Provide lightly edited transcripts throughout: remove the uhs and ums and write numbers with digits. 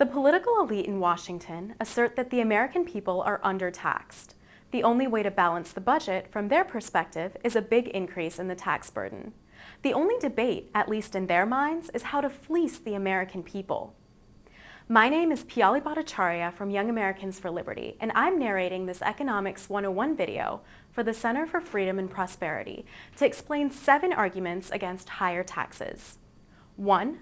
The political elite in Washington assert that the American people are undertaxed. The only way to balance the budget, from their perspective, is a big increase in the tax burden. The only debate, at least in their minds, is how to fleece the American people. My name is Piali Bhattacharya from Young Americans for Liberty, and I'm narrating this Economics 101 video for the Center for Freedom and Prosperity to explain 7 arguments against higher taxes. 1.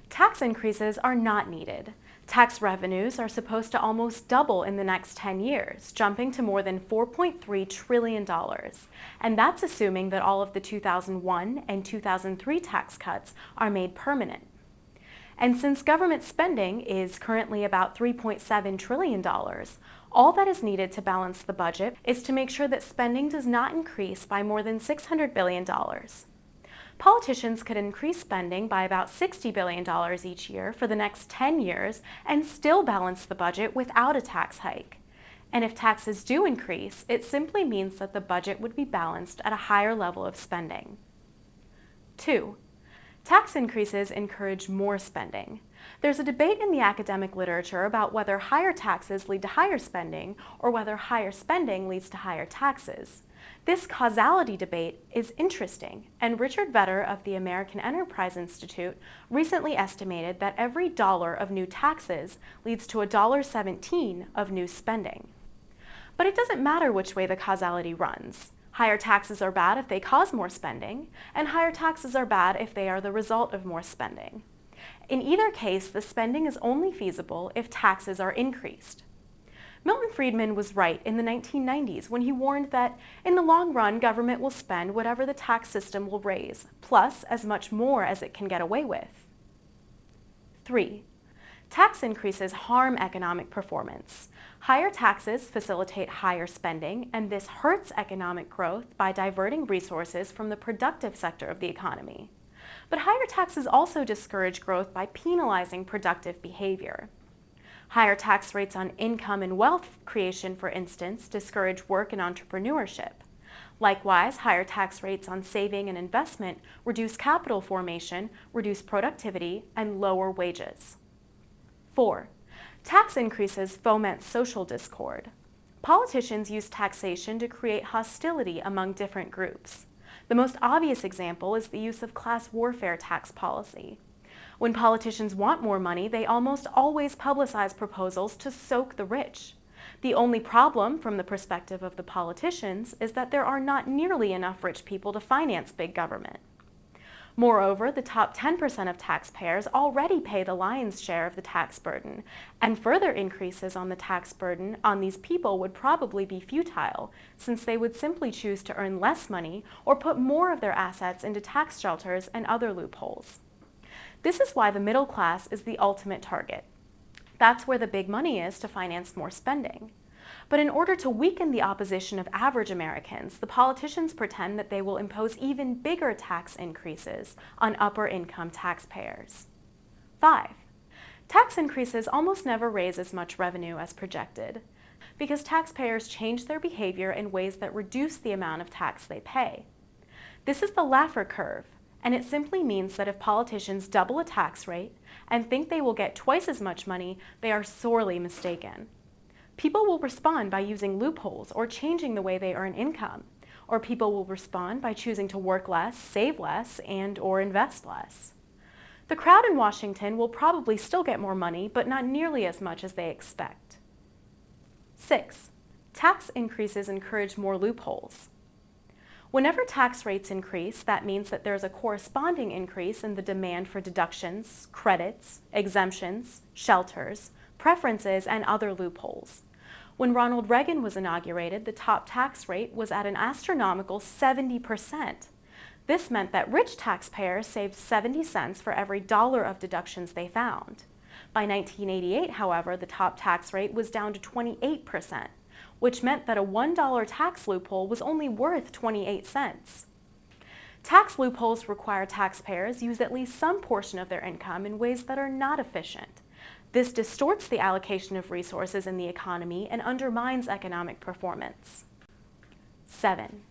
Tax increases are not needed. Tax revenues are supposed to almost double in the next 10 years, jumping to more than $4.3 trillion. And that's assuming that all of the 2001 and 2003 tax cuts are made permanent. And since government spending is currently about $3.7 trillion, all that is needed to balance the budget is to make sure that spending does not increase by more than $600 billion. Politicians could increase spending by about $60 billion each year for the next 10 years and still balance the budget without a tax hike. And if taxes do increase, it simply means that the budget would be balanced at a higher level of spending. 2. Tax increases encourage more spending. There's a debate in the academic literature about whether higher taxes lead to higher spending or whether higher spending leads to higher taxes. This causality debate is interesting, and Richard Vedder of the American Enterprise Institute recently estimated that every dollar of new taxes leads to $1.17 of new spending. But it doesn't matter which way the causality runs. Higher taxes are bad if they cause more spending, and higher taxes are bad if they are the result of more spending. In either case, the spending is only feasible if taxes are increased. Milton Friedman was right in the 1990s when he warned that in the long run, government will spend whatever the tax system will raise, plus as much more as it can get away with. 3. Tax increases harm economic performance. Higher taxes facilitate higher spending, and this hurts economic growth by diverting resources from the productive sector of the economy. But higher taxes also discourage growth by penalizing productive behavior. Higher tax rates on income and wealth creation, for instance, discourage work and entrepreneurship. Likewise, higher tax rates on saving and investment reduce capital formation, reduce productivity, and lower wages. 4. Tax increases foment social discord. Politicians use taxation to create hostility among different groups. The most obvious example is the use of class warfare tax policy. When politicians want more money, they almost always publicize proposals to soak the rich. The only problem, from the perspective of the politicians, is that there are not nearly enough rich people to finance big government. Moreover, the top 10% of taxpayers already pay the lion's share of the tax burden, and further increases on the tax burden on these people would probably be futile, since they would simply choose to earn less money or put more of their assets into tax shelters and other loopholes. This is why the middle class is the ultimate target. That's where the big money is to finance more spending. But in order to weaken the opposition of average Americans, the politicians pretend that they will impose even bigger tax increases on upper income taxpayers. 5. Tax increases almost never raise as much revenue as projected, because taxpayers change their behavior in ways that reduce the amount of tax they pay. This is the Laffer curve, and it simply means that if politicians double a tax rate and think they will get twice as much money, they are sorely mistaken. People will respond by using loopholes or changing the way they earn income, or people will respond by choosing to work less, save less, and/or invest less. The crowd in Washington will probably still get more money, but not nearly as much as they expect. 6. Tax increases encourage more loopholes. Whenever tax rates increase, that means that there's a corresponding increase in the demand for deductions, credits, exemptions, shelters, preferences, and other loopholes. When Ronald Reagan was inaugurated, the top tax rate was at an astronomical 70%. This meant that rich taxpayers saved 70 cents for every dollar of deductions they found. By 1988, however, the top tax rate was down to 28%, which meant that a $1 tax loophole was only worth 28 cents. Tax loopholes require taxpayers use at least some portion of their income in ways that are not efficient. This distorts the allocation of resources in the economy and undermines economic performance. 7.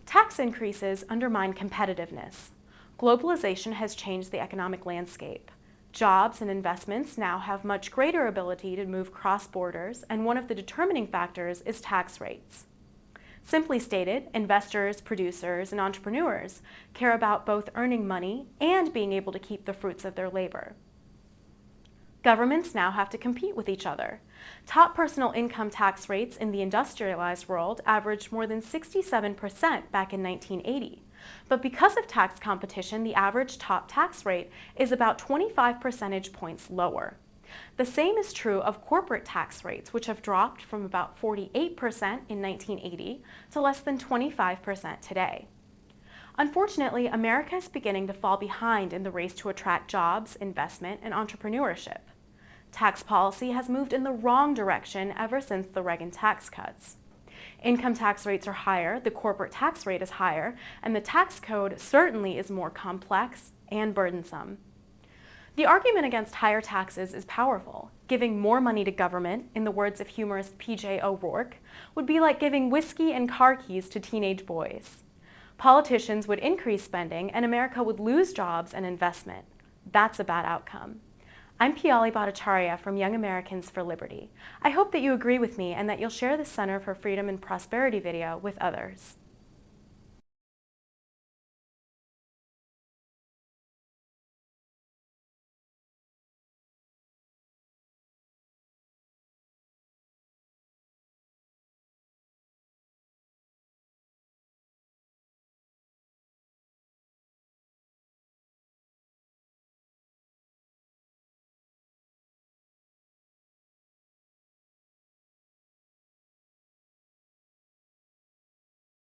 Tax increases undermine competitiveness. Globalization has changed the economic landscape. Jobs and investments now have much greater ability to move cross borders, and one of the determining factors is tax rates. Simply stated, investors, producers, and entrepreneurs care about both earning money and being able to keep the fruits of their labor. Governments now have to compete with each other. Top personal income tax rates in the industrialized world averaged more than 67% back in 1980. But because of tax competition, the average top tax rate is about 25 percentage points lower. The same is true of corporate tax rates, which have dropped from about 48% in 1980 to less than 25% today. Unfortunately, America is beginning to fall behind in the race to attract jobs, investment, and entrepreneurship. Tax policy has moved in the wrong direction ever since the Reagan tax cuts. Income tax rates are higher, the corporate tax rate is higher, and the tax code certainly is more complex and burdensome. The argument against higher taxes is powerful. Giving more money to government, in the words of humorist P.J. O'Rourke, would be like giving whiskey and car keys to teenage boys. Politicians would increase spending, and America would lose jobs and investment. That's a bad outcome. I'm Piyali Bhattacharya from Young Americans for Liberty. I hope that you agree with me and that you'll share the Center for Freedom and Prosperity video with others.